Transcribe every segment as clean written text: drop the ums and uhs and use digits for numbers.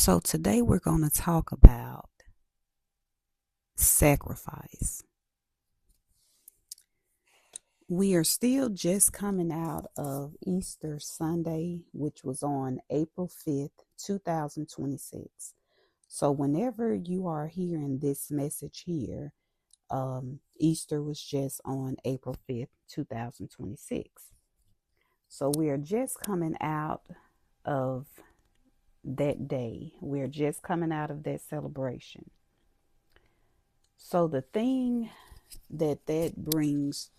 So today we're going to talk about sacrifice. We are still just coming out of Easter Sunday, which was on April 5th, 2026. So whenever you are hearing this message here, Easter was just on April 5th, 2026. So we are just coming out of that day. We're just coming out of that celebration. So the thing that brings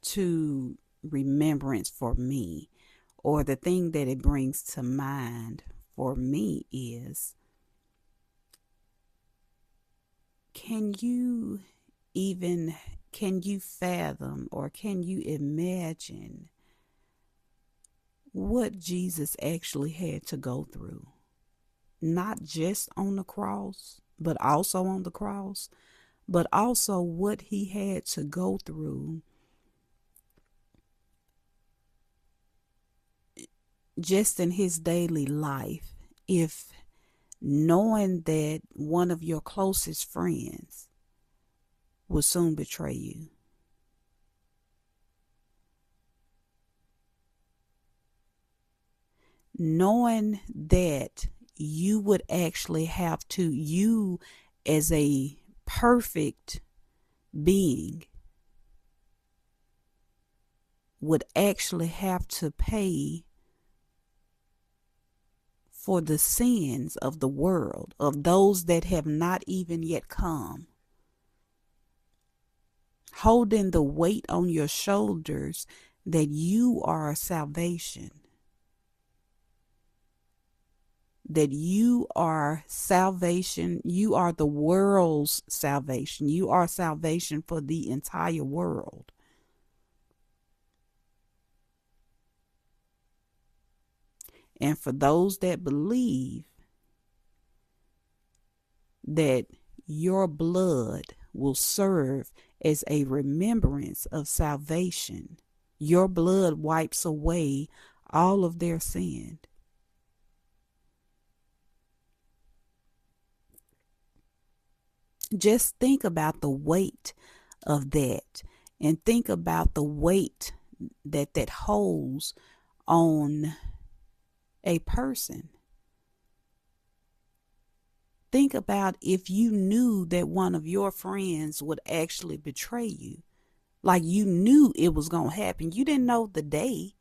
to remembrance for me, or the thing that it brings to mind for me, is, can you fathom, or can you imagine what Jesus actually had to go through? Not just on the cross, but also on the cross, but also what he had to go through just in his daily life, if knowing that one of your closest friends will soon betray you. Knowing that you would actually have to, you as a perfect being, would actually have to pay for the sins of the world, of those that have not even yet come. Holding the weight on your shoulders that you are salvation. That you are salvation. You are the world's salvation. You are salvation for the entire world. And for those that believe that your blood will serve as a remembrance of salvation, your blood wipes away all of their sin. Just think about the weight of that, and think about the weight that holds on a person. Think about if you knew that one of your friends would actually betray you. Like, you knew it was going to happen. You didn't know the day.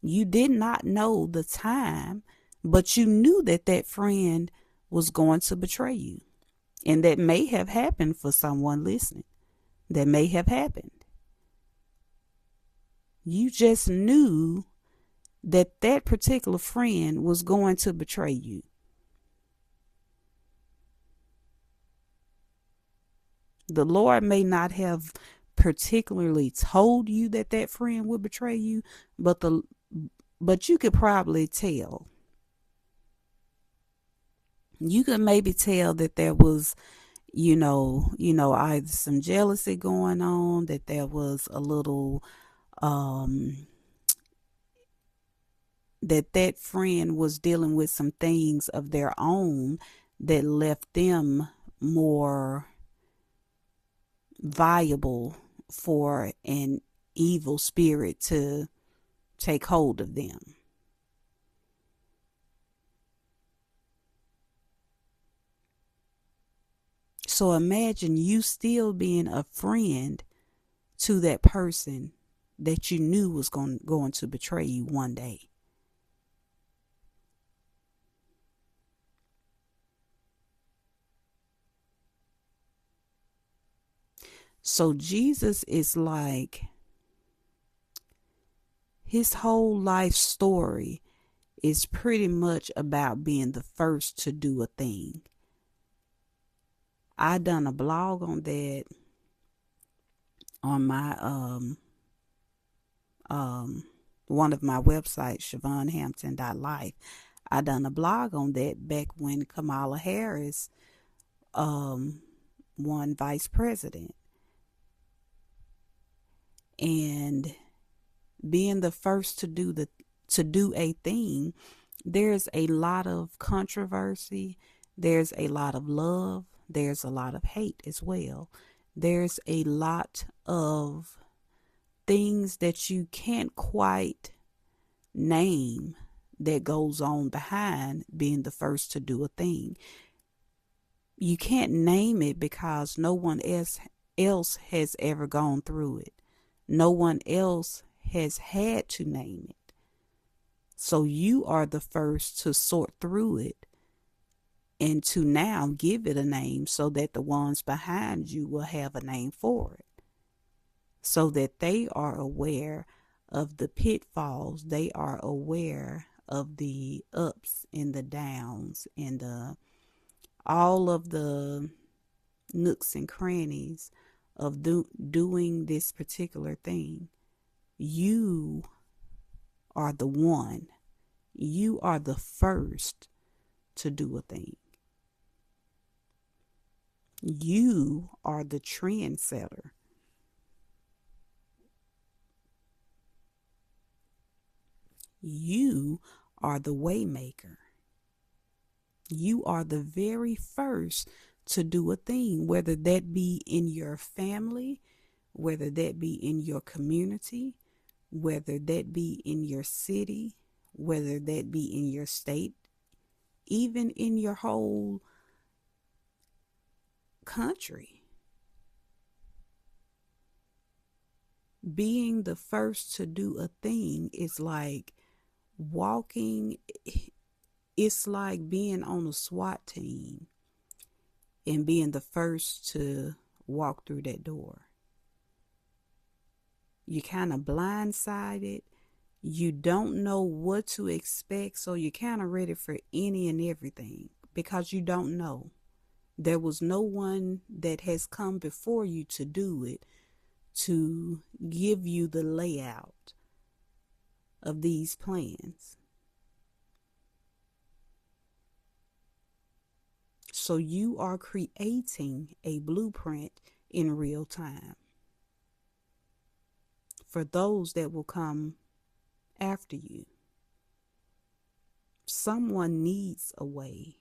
You did not know the time, but you knew that that friend was going to betray you. And that may have happened for someone listening. That may have happened. You just knew that that particular friend was going to betray you. The Lord may not have particularly told you that that friend would betray you, but you could probably tell. You could maybe tell that there was, either some jealousy going on, that there was a little, that friend was dealing with some things of their own that left them more viable for an evil spirit to take hold of them. So imagine you still being a friend to that person that you knew was going to betray you one day. So Jesus is like, his whole life story is pretty much about being the first to do a thing. I done a blog on that on my one of my websites, ShavonHampton.life. I done a blog on that back when Kamala Harris won vice president. And being the first to do a thing There's a lot of controversy. There's a lot of love. There's a lot of hate as well. There's a lot of things that you can't quite name that goes on behind being the first to do a thing. You can't name it because no one else has ever gone through it. No one else has had to name it. So you are the first to sort through it and to now give it a name so that the ones behind you will have a name for it, so that they are aware of the pitfalls, they are aware of the ups and the downs and all of the nooks and crannies of doing this particular thing. You are the one. You are the first to do a thing. You are the trendsetter. You are the waymaker. You are the very first to do a thing, whether that be in your family, whether that be in your community, whether that be in your city, whether that be in your state, even in your whole country. Being the first to do a thing is like walking, it's like being on a SWAT team and being the first to walk through that door. You're kind of blindsided. You don't know what to expect, so you're kind of ready for any and everything because you don't know. There was no one that has come before you to do it, to give you the layout of these plans. So you are creating a blueprint in real time for those that will come after you. Someone needs a way,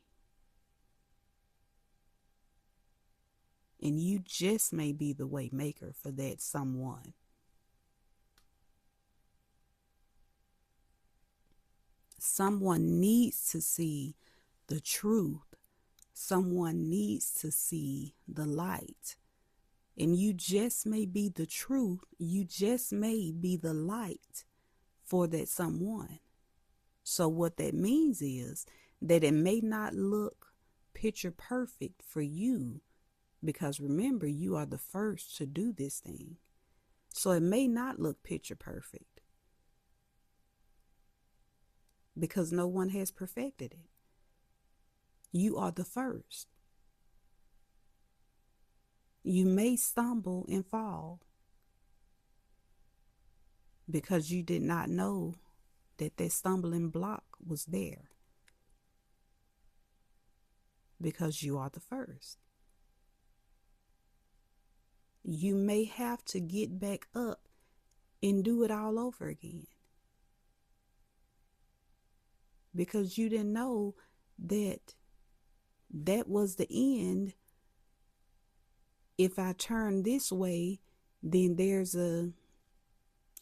and you just may be the way maker for that someone. Someone needs to see the truth. Someone needs to see the light. And you just may be the truth. You just may be the light for that someone. So what that means is that it may not look picture perfect for you, because remember, you are the first to do this thing. So it may not look picture perfect because no one has perfected it. You are the first. You may stumble and fall because you did not know that that stumbling block was there, because you are the first. You may have to get back up and do it all over again because you didn't know that that was the end. If I turn this way, then there's a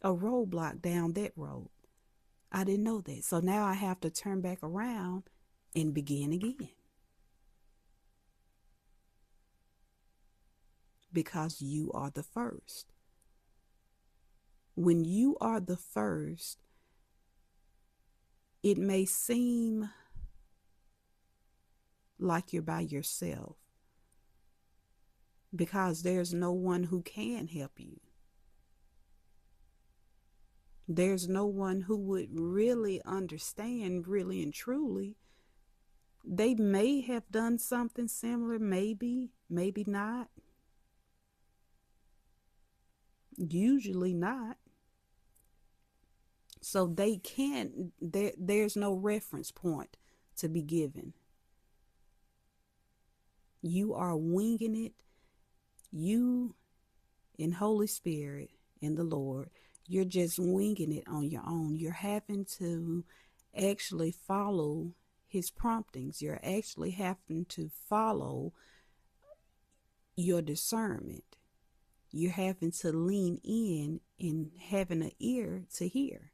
roadblock down that road. I didn't know that. So now I have to turn back around and begin again. Because you are the first. When you are the first, it may seem like you're by yourself because there's no one who can help you. There's no one who would really understand, really and truly. They may have done something similar, maybe not. Usually not. So they can't, there's no reference point to be given. You are winging it. You and Holy Spirit and the Lord, you're just winging it on your own. You're having to actually follow his promptings. You're actually having to follow your discernment. You're having to lean in and having an ear to hear.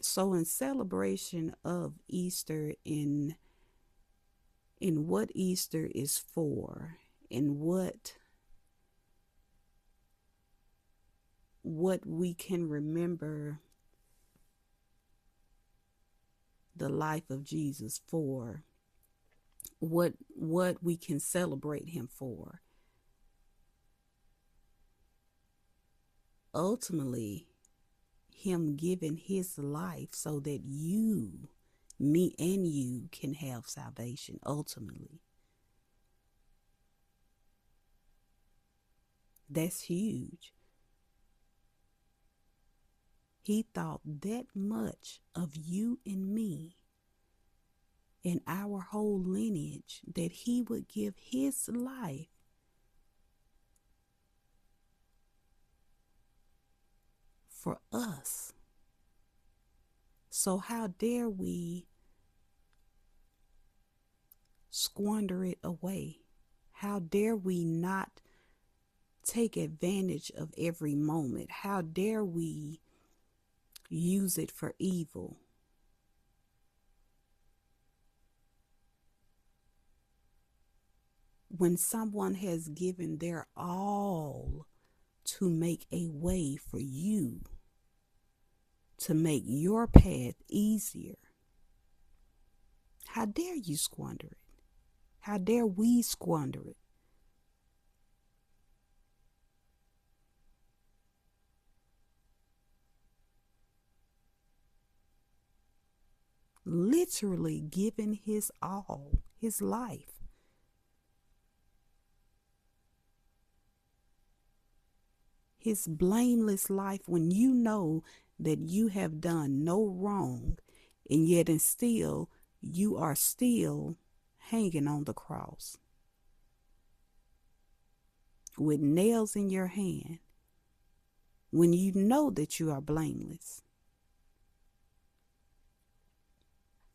So in celebration of Easter, in what Easter is for, and what we can remember the life of Jesus for, what we can celebrate him for. Ultimately, him giving his life so that you, me and you, can have salvation ultimately. That's huge. He thought that much of you and me and our whole lineage that he would give his life for us. So how dare we squander it away? How dare we not take advantage of every moment? How dare we use it for evil? When someone has given their all to make a way for you, to make your path easier, how dare you squander it? How dare we squander it? Literally giving his all, his life. His blameless life, when you know that you have done no wrong, and yet and still you are still hanging on the cross with nails in your hand, when you know that you are blameless.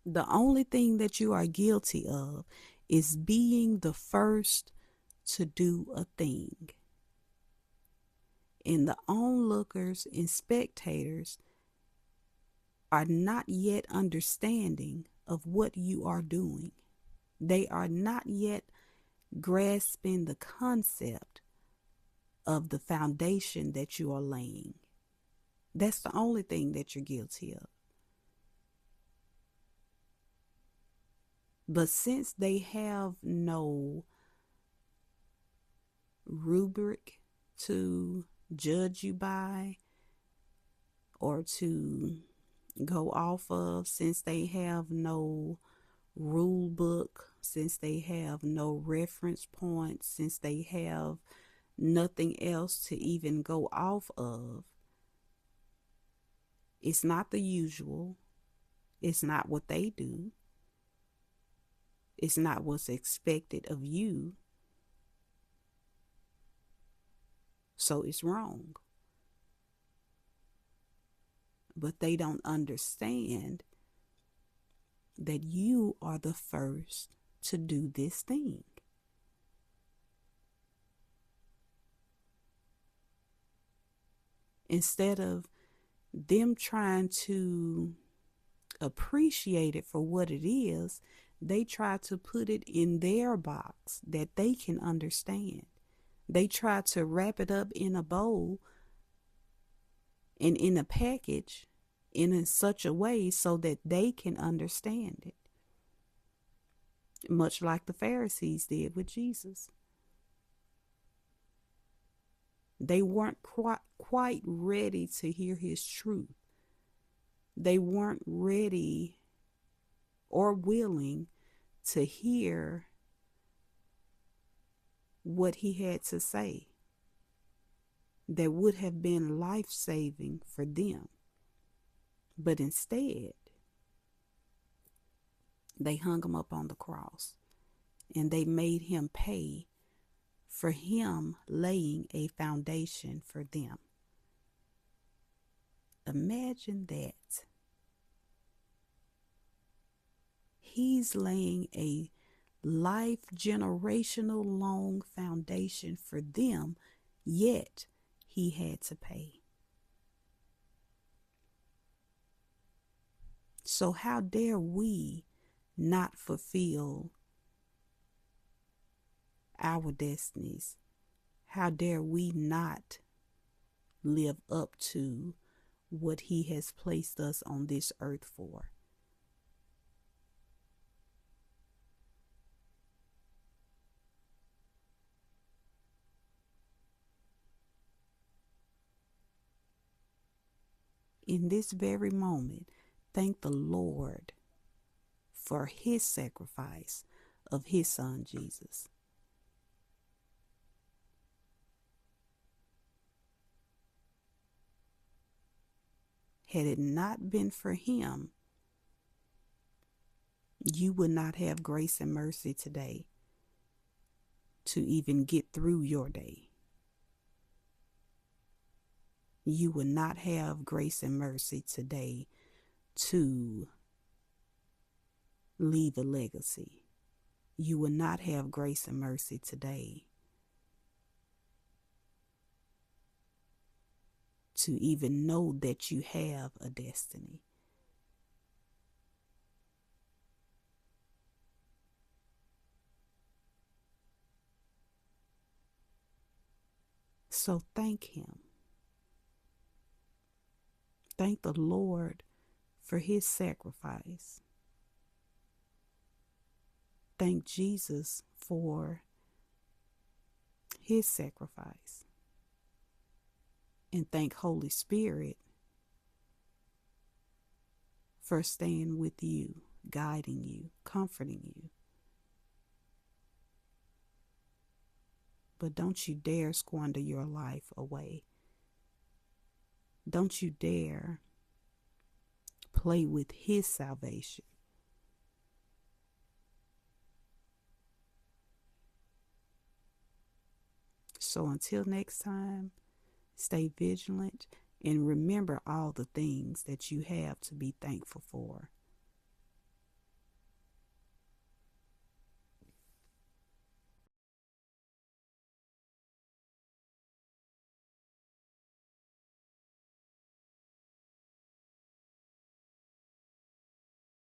The only thing that you are guilty of is being the first to do a thing. And the onlookers and spectators are not yet understanding of what you are doing. They are not yet grasping the concept of the foundation that you are laying. That's the only thing that you're guilty of. But since they have no rubric to judge you by or to go off of, since they have no rule book, since they have no reference points, since they have nothing else to even go off of, it's not the usual. It's not what they do. It's not what's expected of you. So it's wrong. But they don't understand that you are the first to do this thing. Instead of them trying to appreciate it for what it is, they try to put it in their box that they can understand. They try to wrap it up in a bowl and in a package in such a way so that they can understand it. Much like the Pharisees did with Jesus. They weren't quite ready to hear his truth. They weren't ready or willing to hear what he had to say that would have been life-saving for them. But instead, they hung him up on the cross and they made him pay for him laying a foundation for them. Imagine that. He's laying a life generational long foundation for them, yet he had to pay. So how dare we not fulfill our destinies? How dare we not live up to what he has placed us on this earth for? In this very moment, thank the Lord for his sacrifice of his son Jesus. Had it not been for him, you would not have grace and mercy today to even get through your day. You would not have grace and mercy today to leave a legacy. You will not have grace and mercy today to even know that you have a destiny. So thank him. Thank the Lord for his sacrifice. Thank Jesus for his sacrifice. And thank Holy Spirit for staying with you, guiding you, comforting you. But don't you dare squander your life away. Don't you dare play with his salvation. So until next time, stay vigilant and remember all the things that you have to be thankful for.